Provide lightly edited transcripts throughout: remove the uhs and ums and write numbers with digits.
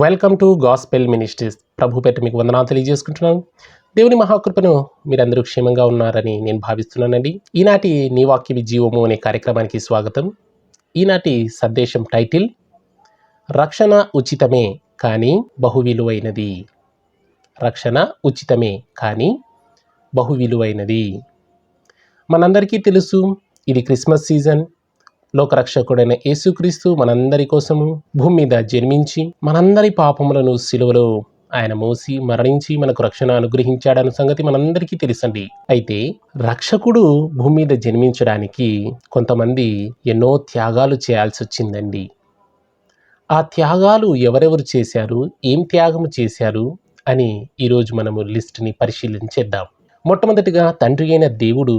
Welcome to gospel ministries. ప్రభు పేట మీకు వందనాలు తెలియజేసుకుంటున్నాను. దేవుని మహాకృపను మీరందరూ క్షేమంగా ఉన్నారని నేను భావిస్తున్నానండి. ఈనాటి నీ వాక్య జీవము అనే కార్యక్రమానికి స్వాగతం. ఈనాటి సందేశం టైటిల్ రక్షణ ఉచితమే కానీ బహు విలువైనది. రక్షణ ఉచితమే కానీ బహు విలువైనది. మనందరికీ తెలుసు, ఇది క్రిస్మస్ సీజన్. లోకరక్షకుడైన యేసుక్రీస్తు మనందరి కోసము భూమి మీద జన్మించి మనందరి పాపములను సిలువలో ఆయన మోసి మరణించి మనకు రక్షణ అనుగ్రహించాడన్న సంగతి మనందరికీ తెలుసండి. అయితే రక్షకుడు భూమి మీద జన్మించడానికి కొంతమంది ఎన్నో త్యాగాలు చేయాల్సి వచ్చిందండి. ఆ త్యాగాలు ఎవరెవరు చేశారు, ఏం త్యాగము చేశారు అని ఈరోజు మనము లిస్ట్ని పరిశీలించేద్దాం. మొట్టమొదటిగా తండ్రి అయిన దేవుడు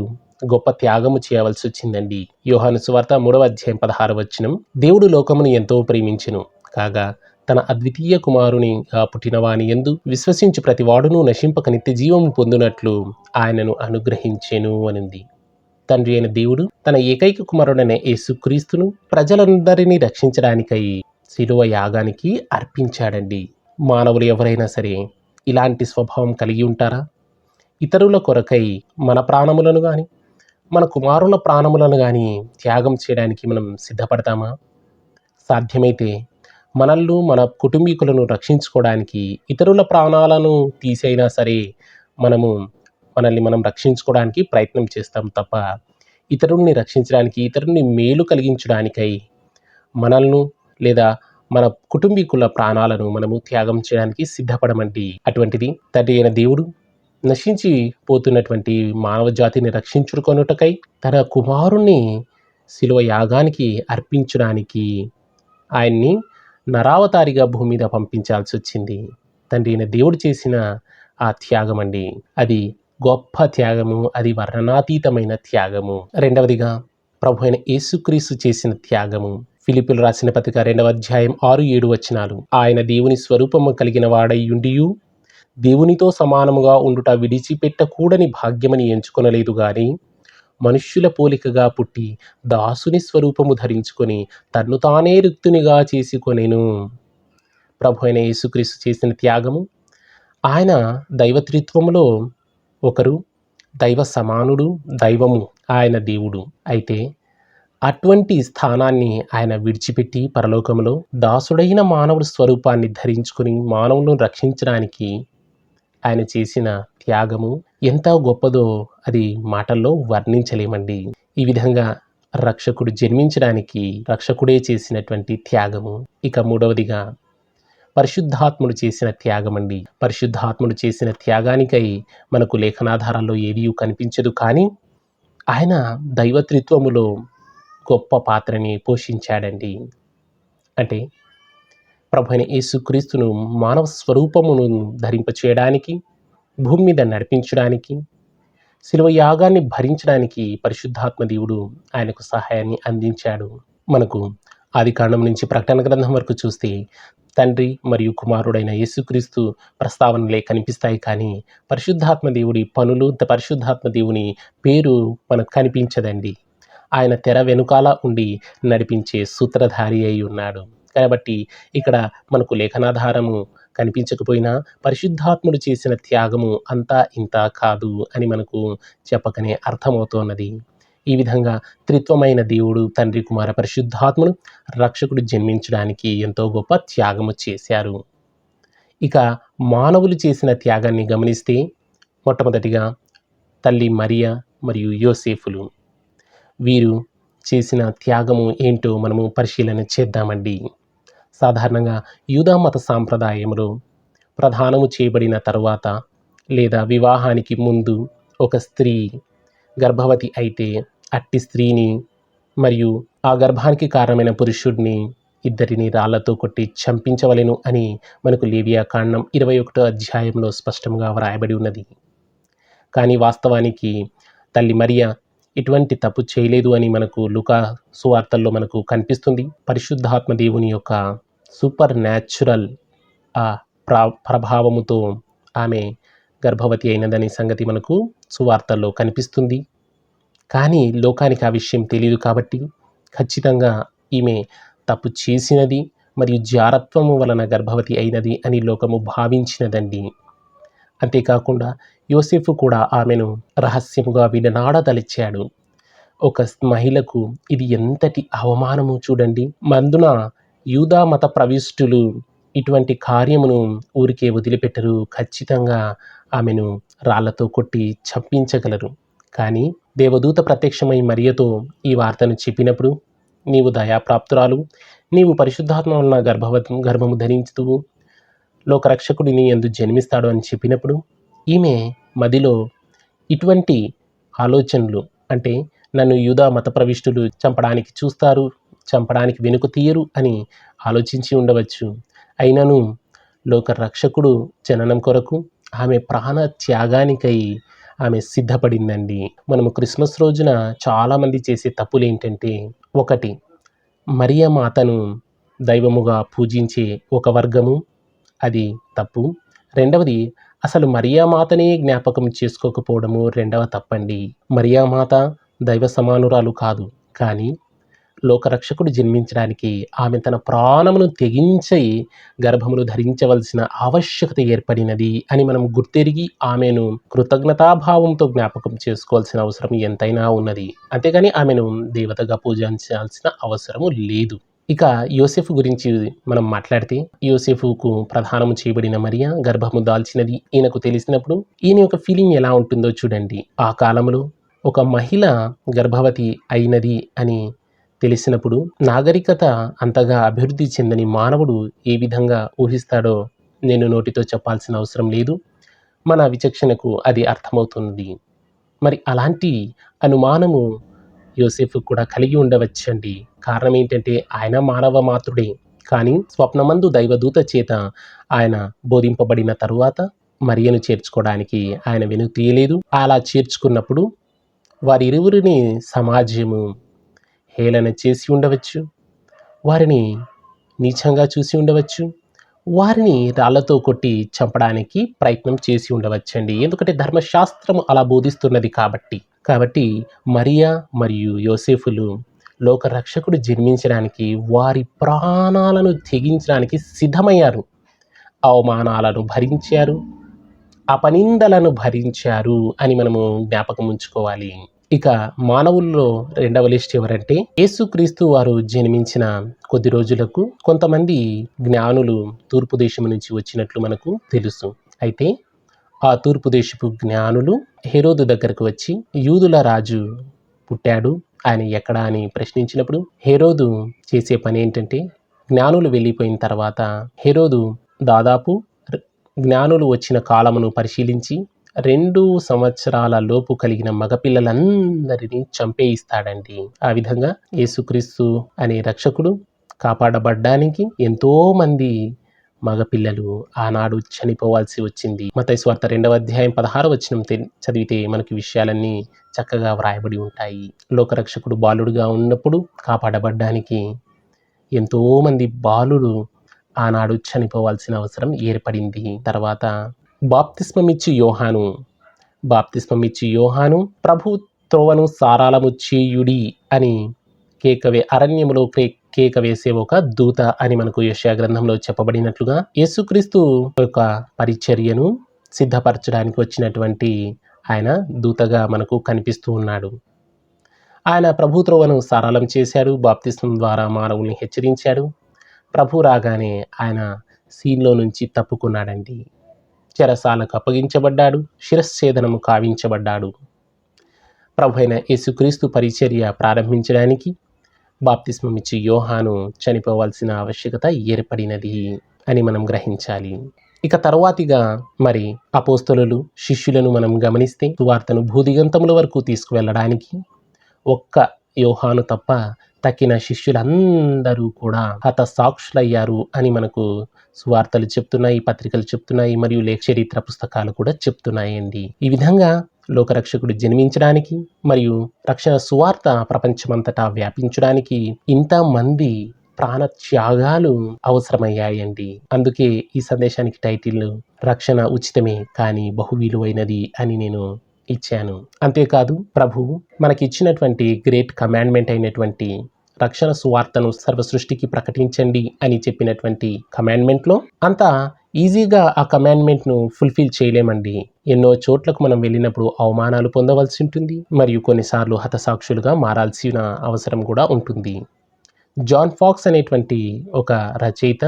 గొప్ప త్యాగము చేయవలసి వచ్చిందండి. యోహాను సువార్త 3:16 దేవుడు లోకమును ఎంతో ప్రేమించెను కాగా తన అద్వితీయ కుమారునిగా పుట్టినవాని యందు విశ్వసించు ప్రతివాడును నశింపక నిత్య జీవము పొందునట్లు ఆయనను అనుగ్రహించెను అనింది. తండ్రి అయిన దేవుడు తన ఏకైక కుమారుడైన యేసుక్రీస్తును ప్రజలందరినీ రక్షించడానికై శిలువ యాగానికి అర్పించాడండి. మానవులు ఎవరైనా సరే ఇలాంటి స్వభావం కలిగి ఉంటారా? ఇతరుల కొరకై మన ప్రాణములను కానీ మన కుమారుల ప్రాణములను కానీ త్యాగం చేయడానికి మనం సిద్ధపడతామా? సాధ్యమైతే మనల్ని మన కుటుంబీకులను రక్షించుకోవడానికి ఇతరుల ప్రాణాలను తీసైనా సరే మనల్ని మనం రక్షించుకోవడానికి ప్రయత్నం చేస్తాం తప్ప ఇతరుల్ని రక్షించడానికి, ఇతరుల్ని మేలు కలిగించడానికై మనల్ని లేదా మన కుటుంబీకుల ప్రాణాలను మనము త్యాగం చేయడానికి సిద్ధపడమండి. అటువంటిది తండ్రి అయిన దేవుడు నశించి పోతున్నటువంటి మానవ జాతిని రక్షించుకొనుటకై తన కుమారుణ్ణి శిలువ యాగానికి అర్పించడానికి ఆయన్ని నరావతారిగా భూమి మీద పంపించాల్సి వచ్చింది. తండ్రి అయిన దేవుడు చేసిన ఆ త్యాగం అండి, అది గొప్ప త్యాగము, అది వర్ణనాతీతమైన త్యాగము. రెండవదిగా ప్రభు అయిన యేసుక్రీస్తు చేసిన త్యాగము. ఫిలిప్పీయులకు రాసిన పత్రిక 2:6-7 ఆయన దేవుని స్వరూపము కలిగిన వాడై ఉండియు దేవునితో సమానముగా ఉండుట విడిచిపెట్టకూడని భాగ్యమని ఎంచుకొనలేదు గాని మనుష్యుల పోలికగా పుట్టి దాసుని స్వరూపము ధరించుకొని తన్ను తానే రిక్తునిగా చేసుకొనెను. ప్రభు అయిన యేసుక్రీస్తు చేసిన త్యాగము. ఆయన దైవత్రిత్వములో ఒకరు, దైవ సమానుడు, దైవము, ఆయన దేవుడు. అయితే అటువంటి స్థానాన్ని ఆయన విడిచిపెట్టి పరలోకములో దాసుడైన మానవుడి స్వరూపాన్ని ధరించుకొని మానవులను రక్షించడానికి ఆయన చేసిన త్యాగము ఎంత గొప్పదో అది మాటల్లో వర్ణించలేమండి. ఈ విధంగా రక్షకుడు జన్మించడానికి రక్షకుడే చేసినటువంటి త్యాగము. ఇక మూడవదిగా పరిశుద్ధాత్ముడు చేసిన త్యాగమండి. పరిశుద్ధాత్ముడు చేసిన త్యాగానికై మనకు లేఖనాధారాల్లో ఏదీ కనిపించదు, కానీ ఆయన దైవత్రిత్వములో గొప్ప పాత్రని పోషించాడండి. అంటే ప్రభు అయిన యేసుక్రీస్తును మానవ స్వరూపమును ధరింపచేయడానికి, భూమి మీద నడిపించడానికి, శిలువ యాగాన్ని భరించడానికి పరిశుద్ధాత్మ దేవుడు ఆయనకు సహాయాన్ని అందించాడు. మనకు ఆదికాండం నుంచి ప్రకటన గ్రంథం వరకు చూస్తే తండ్రి మరియు కుమారుడైన యేసుక్రీస్తు ప్రస్తావనలే కనిపిస్తాయి, కానీ పరిశుద్ధాత్మ దేవుడి పనులు, పరిశుద్ధాత్మ దేవుని పేరు మనకు కనిపించదండి. ఆయన తెర వెనుకాల ఉండి నడిపించే సూత్రధారి అయి ఉన్నాడు. కాబట్టి ఇక్కడ మనకు లేఖనాధారము కనిపించకపోయినా పరిశుద్ధాత్ముడు చేసిన త్యాగము అంతా ఇంత కాదు అని మనకు చెప్పకనే అర్థమవుతున్నది. ఈ విధంగా త్రిత్వమైన దేవుడు, తండ్రి, కుమార, పరిశుద్ధాత్ముడు రక్షకుడు జన్మించడానికి ఎంతో గొప్ప త్యాగము చేశారు. ఇక మానవులు చేసిన త్యాగాన్ని గమనిస్తే మొట్టమొదటిగా తల్లి మరియ మరియు యోసేఫులు, వీరు చేసిన త్యాగము ఏంటో మనము పరిశీలన చేద్దామండి. సాధారణంగా యూదా మత సాంప్రదాయంలో ప్రదానము చేయబడిన తరువాత లేదా వివాహానికి ముందు ఒక స్త్రీ గర్భవతి అయితే అట్టి స్త్రీని మరియు ఆ గర్భానికి కారణమైన పురుషుడిని ఇద్దరిని రాళ్లతో కొట్టి చంపించవలెను అని మనకు లేవియాకాండం 21 స్పష్టంగా వ్రాయబడి ఉన్నది. కానీ వాస్తవానికి తల్లి మరియ ఎటువంటి తప్పు చేయలేదు అని మనకు లూకా సువార్తల్లో మనకు కనిపిస్తుంది. పరిశుద్ధాత్మ దేవుని యొక్క సూపర్ న్యాచురల్ ప్రభావముతో ఆమె గర్భవతి అయినదని సంగతి మనకు సువార్తల్లో కనిపిస్తుంది. కానీ లోకానికి ఆ విషయం తెలియదు కాబట్టి ఖచ్చితంగా ఈమె తప్పు చేసినది మరియు జారత్వము వలన గర్భవతి అయినది అని లోకము భావించినదండి. అంతేకాకుండా యోసేపు కూడా ఆమెను రహస్యముగా విడనాడదలిచాడు. ఒక మహిళకు ఇది ఎంతటి అవమానము చూడండి. మందున యూదా మత ప్రవిష్టులు ఇటువంటి కార్యమును ఊరికే వదిలిపెట్టరు. ఖచ్చితంగా ఆమెను రాళ్లతో కొట్టి చంపించగలరు. కానీ దేవదూత ప్రత్యక్షమై మరియతో ఈ వార్తను చెప్పినప్పుడు, నీవు దయాప్రాప్తురాలు, నీవు పరిశుద్ధాత్మ వలన గర్భము ధరించుదువు, లోకరక్షకుడు నీ యందు జన్మిస్తాడు అని చెప్పినప్పుడు ఈమె మదిలో ఇటువంటి ఆలోచనలు, అంటే నన్ను యూదా మత ప్రవిష్టులు చంపడానికి చూస్తారు, చంపడానికి వెనుక తీయరు అని ఆలోచించి ఉండవచ్చు. అయినను లోకరక్షకుడు జననం కొరకు ఆమె ప్రాణ త్యాగానికై ఆమె సిద్ధపడిందండి. మనము క్రిస్మస్ రోజున చాలామంది చేసే తప్పులు ఏంటంటే, ఒకటి, మరియ మాతను దైవముగా పూజించే ఒక వర్గము, అది తప్పు. రెండవది, అసలు మరియామాతనే జ్ఞాపకం చేసుకోకపోవడము రెండవ తప్పండి. మరియామాత దైవ సమానురాలు కాదు, కానీ లోకరక్షకుడు జన్మించడానికి ఆమె తన ప్రాణమును తెగించి గర్భమును ధరించవలసిన ఆవశ్యకత ఏర్పడినది అని మనం గుర్తెరిగి ఆమెను కృతజ్ఞతాభావంతో జ్ఞాపకం చేసుకోవాల్సిన అవసరం ఎంతైనా ఉన్నది. అంతేగాని ఆమెను దేవతగా పూజించాల్సిన అవసరము లేదు. ఇక యోసేపు గురించి మనం మాట్లాడితే, యోసేపుకు ప్రదానము చేయబడిన మరియ గర్భము దాల్చినది ఈయనకు తెలిసినప్పుడు ఈయన యొక్క ఫీలింగ్ ఎలా ఉంటుందో చూడండి. ఆ కాలంలో ఒక మహిళ గర్భవతి అయినది అని తెలిసినప్పుడు నాగరికత అంతగా అభివృద్ధి చెందని మానవుడు ఏ విధంగా ఊహిస్తాడో నేను నోటితో చెప్పాల్సిన అవసరం లేదు. మన విచక్షణకు అది అర్థమవుతుంది. మరి అలాంటి అనుమానము యోసేపు కూడా కలిగి ఉండవచ్చండి. కారణం ఏంటంటే ఆయన మానవ మాతృడే, కానీ స్వప్నమందు దైవదూత చేత ఆయన బోధింపబడిన తరువాత మరియను చేర్చుకోవడానికి ఆయన వెనుక తీయలేదు. అలా చేర్చుకున్నప్పుడు వారిరువురిని సమాజము హేళన చేసి ఉండవచ్చు, వారిని నీచంగా చూసి ఉండవచ్చు, వారిని రాళ్లతో కొట్టి చంపడానికి ప్రయత్నం చేసి ఉండవచ్చండి. ఎందుకంటే ధర్మశాస్త్రం అలా బోధిస్తున్నది కాబట్టి మరియా మరియు యోసేపులు లోకరక్షకుడు జన్మించడానికి వారి ప్రాణాలను తెగించడానికి సిద్ధమయ్యారు. అవమానాలను భరించారు, అపనిందలను భరించారు అని మనము జ్ఞాపకం ఉంచుకోవాలి. ఇక మానవుల్లో రెండవ లిస్ట్ ఎవరంటే, యేసుక్రీస్తు వారు జన్మించిన కొద్ది రోజులకు కొంతమంది జ్ఞానులు తూర్పు దేశం నుంచి వచ్చినట్లు మనకు తెలుసు. అయితే ఆ తూర్పు దేశపు జ్ఞానులు హెరోదు దగ్గరకు వచ్చి, యూదుల రాజు పుట్టాడు, ఆయన ఎక్కడా అని ప్రశ్నించినప్పుడు హెరోదు చేసే పని ఏంటంటే, జ్ఞానులు వెళ్ళిపోయిన తర్వాత హెరోదు దాదాపు జ్ఞానులు వచ్చిన కాలమును పరిశీలించి 2 సంవత్సరాల లోపు కలిగిన మగపిల్లలందరినీ చంపేయిస్తాడండి. ఆ విధంగా యేసుక్రీస్తు అనే రక్షకుడు కాపాడబడ్డానికి ఎంతో మంది మగపిల్లలు ఆనాడు చనిపోవాల్సి వచ్చింది. మత్తయి సువార్త 2వ అధ్యాయం 16వ వచనం చదివితే మనకి విషయాలన్నీ చక్కగా వ్రాయబడి ఉంటాయి. లోకరక్షకుడు బాలుడుగా ఉన్నప్పుడు కాపాడబడ్డానికి ఎంతో మంది బాలుడు ఆనాడు చనిపోవాల్సిన అవసరం ఏర్పడింది. తర్వాత బాప్తిస్మమిచ్చి యోహాను ప్రభు త్రోవను సారాలము చేయుడి అని అరణ్యములో కేక వేసే ఒక దూత అని మనకు యెషయా గ్రంథంలో చెప్పబడినట్లుగా యేసుక్రీస్తు యొక్క పరిచర్యను సిద్ధపరచడానికి వచ్చినటువంటి ఆయన దూతగా మనకు కనిపిస్తూ ఉన్నాడు. ఆయన ప్రభు త్రోవను సారాలం చేశాడు, బాప్తిస్మం ద్వారా మానవుల్ని హెచ్చరించాడు. ప్రభు రాగానే ఆయన సీన్లో నుంచి తప్పుకున్నాడండి. చెరసాలకు అప్పగించబడ్డాడు, శిరశ్ఛేదనము కావించబడ్డాడు. ప్రభు అయిన యేసుక్రీస్తు పరిచర్య ప్రారంభించడానికి బాప్తిస్మమిచ్చి యోహాను చనిపోవాల్సిన ఆవశ్యకత ఏర్పడినది అని మనం గ్రహించాలి. ఇక తరువాతిగా మరి అపోస్తలులు శిష్యులను మనం గమనిస్తే, సువార్తను భూదిగంతముల వరకు తీసుకువెళ్ళడానికి ఒక్క యోహాను తప్ప తక్కిన శిష్యులందరూ కూడా హతసాక్షులయ్యారు అని మనకు సువార్తలు చెప్తున్నాయి, పత్రికలు చెప్తున్నాయి, మరియు చరిత్ర పుస్తకాలు కూడా చెప్తున్నాయండి. ఈ విధంగా లోకరక్షకుడు జన్మించడానికి మరియు రక్షణ సువార్త ప్రపంచమంతటా వ్యాపించడానికి ఇంతమంది ప్రాణత్యాగాలు అవసరమయ్యాయండి. అందుకే ఈ సందేశానికి టైటిల్ రక్షణ ఉచితమే కానీ బహు విలువైనది అని నేను ఇచ్చాను. అంతేకాదు ప్రభువు మనకి ఇచ్చినటువంటి గ్రేట్ కమాండ్మెంట్ అయినటువంటి రక్షణ సువార్తను సర్వ సృష్టికి ప్రకటించండి అని చెప్పినటువంటి కమాండ్మెంట్లో అంత ఈజీగా ఆ కమాండ్మెంట్ను ఫుల్ఫిల్ చేయలేమండి. ఎన్నో చోట్లకు మనం వెళ్ళినప్పుడు అవమానాలు పొందవలసి ఉంటుంది, మరియు కొన్నిసార్లు హతసాక్షులుగా మారాల్సిన అవసరం కూడా ఉంటుంది. జాన్ ఫాక్స్ అనేటువంటి ఒక రచయిత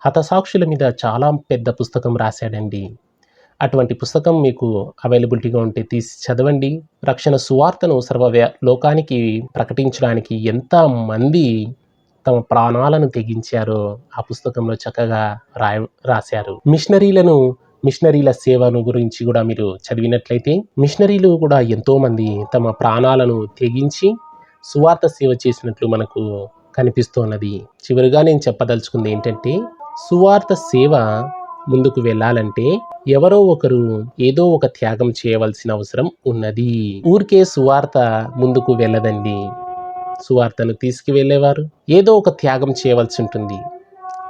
హతసాక్షుల మీద చాలా పెద్ద పుస్తకం రాశాడండి. అటువంటి పుస్తకం మీకు అవైలబిలిటీగా ఉంటే తీసి చదవండి. రక్షణ సువార్తను లోకానికి ప్రకటించడానికి ఎంతమంది తమ ప్రాణాలను తెగించారో ఆ పుస్తకంలో చక్కగా రాశారు. మిషనరీల సేవను గురించి కూడా మీరు చదివినట్లయితే, మిషనరీలు కూడా ఎంతోమంది తమ ప్రాణాలను తెగించి సువార్త సేవ చేసినట్లు మనకు కనిపిస్తున్నది. చివరిగా నేను చెప్పదలుచుకుంది ఏంటంటే, సువార్త సేవ ముందుకు వెళ్ళాలంటే ఎవరో ఒకరు ఏదో ఒక త్యాగం చేయవలసిన అవసరం ఉన్నది. ఊరికే సువార్త ముందుకు వెళ్ళదండి. సువార్తను తీసుకువెళ్ళేవారు ఏదో ఒక త్యాగం చేయవలసి ఉంటుంది.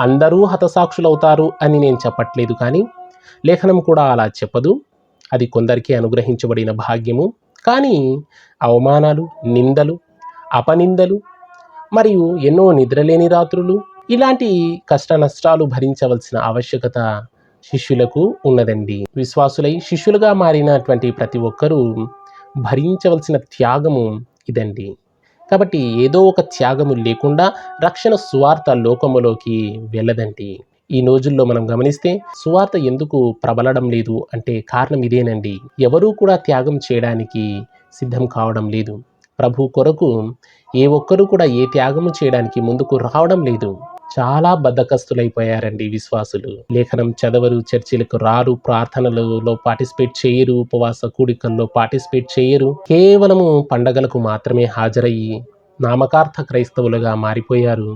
అందరూ హతసాక్షులవుతారు అని నేను చెప్పట్లేదు, కానీ లేఖనం కూడా అలా చెప్పదు. అది కొందరికి అనుగ్రహించబడిన భాగ్యము. కానీ అవమానాలు, నిందలు, అపనిందలు మరియు ఎన్నో నిద్రలేని రాత్రులు, ఇలాంటి కష్ట నష్టాలు భరించవలసిన ఆవశ్యకత శిష్యులకు ఉన్నదండి. విశ్వాసులై శిష్యులుగా మారినటువంటి ప్రతి ఒక్కరూ భరించవలసిన త్యాగము ఇదండి. కాబట్టి ఏదో ఒక త్యాగము లేకుండా రక్షణ సువార్త లోకములోకి వెళ్ళదండి. ఈ రోజుల్లో మనం గమనిస్తే సువార్త ఎందుకు ప్రబలడం లేదు అంటే కారణం ఇదేనండి. ఎవరూ కూడా త్యాగం చేయడానికి సిద్ధం కావడం లేదు. ప్రభు కొరకు ఏ ఒక్కరూ కూడా ఏ త్యాగము చేయడానికి ముందుకు రావడం లేదు. చాలా బద్ధకస్తులైపోయారండి విశ్వాసులు. లేఖనం చదవరు, చర్చిలకు రారు, ప్రార్థనలలో పార్టిసిపేట్ చేయరు, ఉపవాస కూడికల్లో పార్టిసిపేట్ చేయరు. కేవలము పండగలకు మాత్రమే హాజరయ్యి నామకార్థ క్రైస్తవులుగా మారిపోయారు.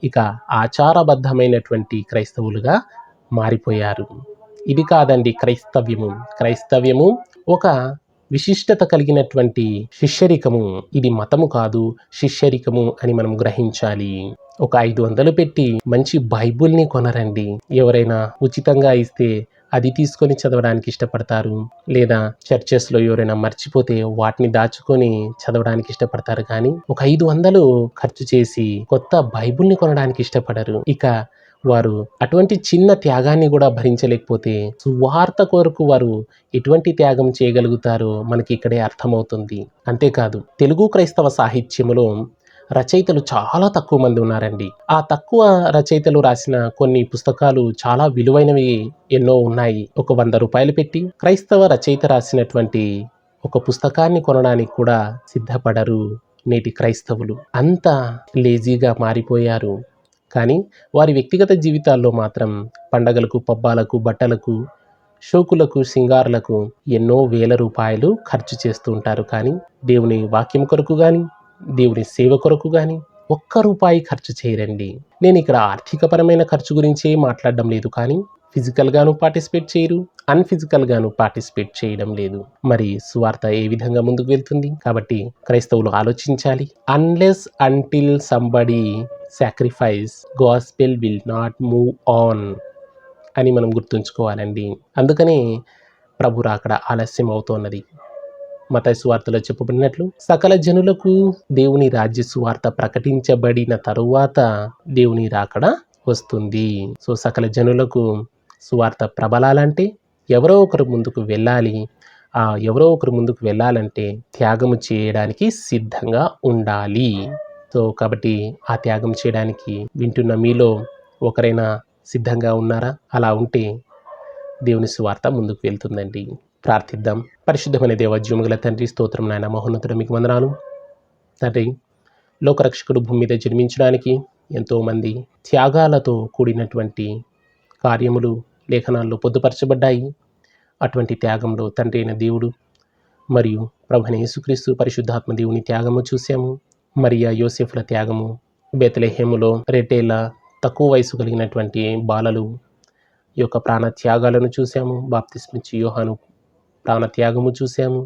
ఇక ఆచారబద్ధమైనటువంటి క్రైస్తవులుగా మారిపోయారు. ఇది కాదండి క్రైస్తవ్యము ఒక విశిష్టత కలిగినటువంటి శిష్యరికము. ఇది మతము కాదు, శిష్యరికము అని మనం గ్రహించాలి. ఒక 500 పెట్టి మంచి బైబుల్ని కొనరండి. ఎవరైనా ఉచితంగా ఇస్తే అది తీసుకొని చదవడానికి ఇష్టపడతారు, లేదా చర్చెస్లో ఎవరైనా మర్చిపోతే వాటిని దాచుకొని చదవడానికి ఇష్టపడతారు. కానీ ఒక 500 ఖర్చు చేసి కొత్త బైబుల్ని కొనడానికి ఇష్టపడరు. ఇక వారు అటువంటి చిన్న త్యాగాన్ని కూడా భరించలేకపోతే సువార్త కొరకు వారు ఎటువంటి త్యాగం చేయగలుగుతారో మనకి ఇక్కడే అర్థమవుతుంది. అంతేకాదు, తెలుగు క్రైస్తవ సాహిత్యములో రచయితలు చాలా తక్కువ మంది ఉన్నారండి. ఆ తక్కువ రచయితలు రాసిన కొన్ని పుస్తకాలు చాలా విలువైనవి ఎన్నో ఉన్నాయి. ఒక 100 రూపాయలు పెట్టి క్రైస్తవ రచయిత రాసినటువంటి ఒక పుస్తకాన్ని కొనడానికి కూడా సిద్ధపడరు నేటి క్రైస్తవులు. అంత లేజీగా మారిపోయారు. కానీ వారి వ్యక్తిగత జీవితాల్లో మాత్రం పండగలకు, పబ్బాలకు, బట్టలకు, షోకులకు, సింగారులకు ఎన్నో వేల రూపాయలు ఖర్చు చేస్తూ ఉంటారు. కానీ దేవుని వాక్యం కొరకు కానీ, దేవుని సేవ కొరకు కానీ ₹1 ఖర్చు చేయరండి. నేను ఇక్కడ ఆర్థికపరమైన ఖర్చు గురించే మాట్లాడడం లేదు, కానీ ఫిజికల్గాను పార్టిసిపేట్ చేయరు, అన్ఫిజికల్గాను పార్టిసిపేట్ చేయడం లేదు. మరి సువార్త ఏ విధంగా ముందుకు వెళ్తుంది? కాబట్టి క్రైస్తవులు ఆలోచించాలి. Unless until somebody sacrifice, gospel will not move on అని మనం గుర్తుంచుకోవాలండి. అందుకనే ప్రభు రాకడ ఆలస్యం అవుతున్నది. మత్తయి సువార్తలో చెప్పబడినట్లు సకల జనులకు దేవుని రాజ్య సువార్త ప్రకటించబడిన తరువాత దేవుని రాకడ వస్తుంది. సో సకల జనులకు సువార్త ప్రబలాలంటే ఎవరో ఒకరు ముందుకు వెళ్ళాలి. ఎవరో ఒకరు ముందుకు వెళ్ళాలంటే త్యాగము చేయడానికి సిద్ధంగా ఉండాలి. సో కాబట్టి ఆ త్యాగం చేయడానికి వింటున్న మీలో ఒకరైనా సిద్ధంగా ఉన్నారా? అలా ఉంటే దేవుని సువార్త ముందుకు వెళ్తుందండి. ప్రార్థిద్దాం. పరిశుద్ధమైన దేవ, జీవముగల తండ్రి, స్తోత్రం నాయన, మహోన్నతుడ మీకు వందనాలు తండ్రి. లోకరక్షకుడు భూమి మీద జన్మించడానికి ఎంతోమంది త్యాగాలతో కూడినటువంటి కార్యములు లేఖనాల్లో పొందుపరచబడ్డాయి. అటువంటి త్యాగంలో తండ్రి అయిన దేవుడు మరియు ప్రభువైన యేసుక్రీస్తు పరిశుద్ధాత్మ దేవుని త్యాగము చూసాము. మరియా యోసేఫుల త్యాగము, బెత్లెహేములో రెట్టేల తక్కువ వయసు కలిగినటువంటి బాలలు యొక్క ప్రాణ త్యాగాలను చూసాము. బాప్తిస్మిచ్చి యోహాను ప్రాణ త్యాగము చూసాము.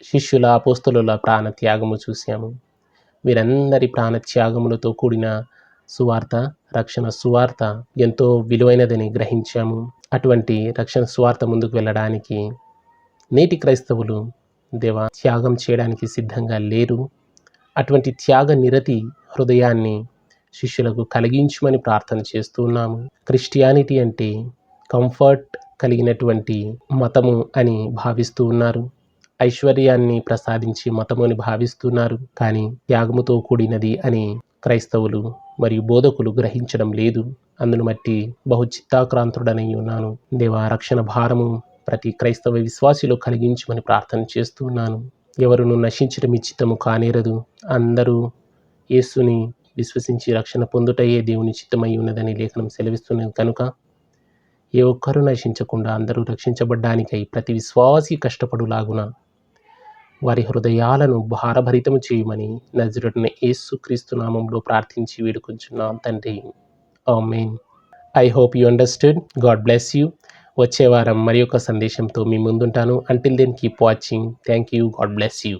శిష్యుల, అపోస్తలుల ప్రాణ త్యాగము చూసాము. వీరందరి ప్రాణ త్యాగములతో కూడిన సువార్త, రక్షణ సువార్త ఎంతో విలువైనదని గ్రహించాము. అటువంటి రక్షణ సువార్త ముందుకు వెళ్ళడానికి నేటి క్రైస్తవులు దేవా త్యాగం చేయడానికి సిద్ధంగా లేరు. అటువంటి త్యాగ నిరతి హృదయాన్ని శిష్యులకు కలిగించమని ప్రార్థన చేస్తూ ఉన్నాము. క్రిస్టియానిటీ అంటే కంఫర్ట్ కలిగినటువంటి మతము అని భావిస్తూ ఉన్నారు. ఐశ్వర్యాన్ని ప్రసాదించే మతము అని భావిస్తున్నారు. కానీ త్యాగముతో కూడినది అని క్రైస్తవులు మరియు బోధకులు గ్రహించడం లేదు. అందును బట్టి బహు చిత్తాక్రాంతుడనై ఉన్నాను. దేవా, రక్షణ భారము ప్రతి క్రైస్తవ విశ్వాసిలో కలిగించమని ప్రార్థన చేస్తూ ఉన్నాను. ఎవరును నశించడం చిత్తము కానేరదు. అందరూ యేసుని విశ్వసించి రక్షణ పొందుటయే దేవుని చిత్తమై ఉన్నదని లేఖనం సెలవిస్తున్నది కనుక ఏ ఒక్కరూ నశించకుండా అందరూ రక్షించబడ్డానికై ప్రతి విశ్వాసి కష్టపడులాగున వారి హృదయాలను భారభరితము చేయమని నజరేయుడైన యేసుక్రీస్తు నామములో ప్రార్థించి వేడుకొంచున్నాం తండ్రి. Amen. I hope you understood. God bless you. వచ్చే వారం మరి ఒక సందేశంతో మీ ముందుంటాను. Until then keep watching. Thank you. God bless you.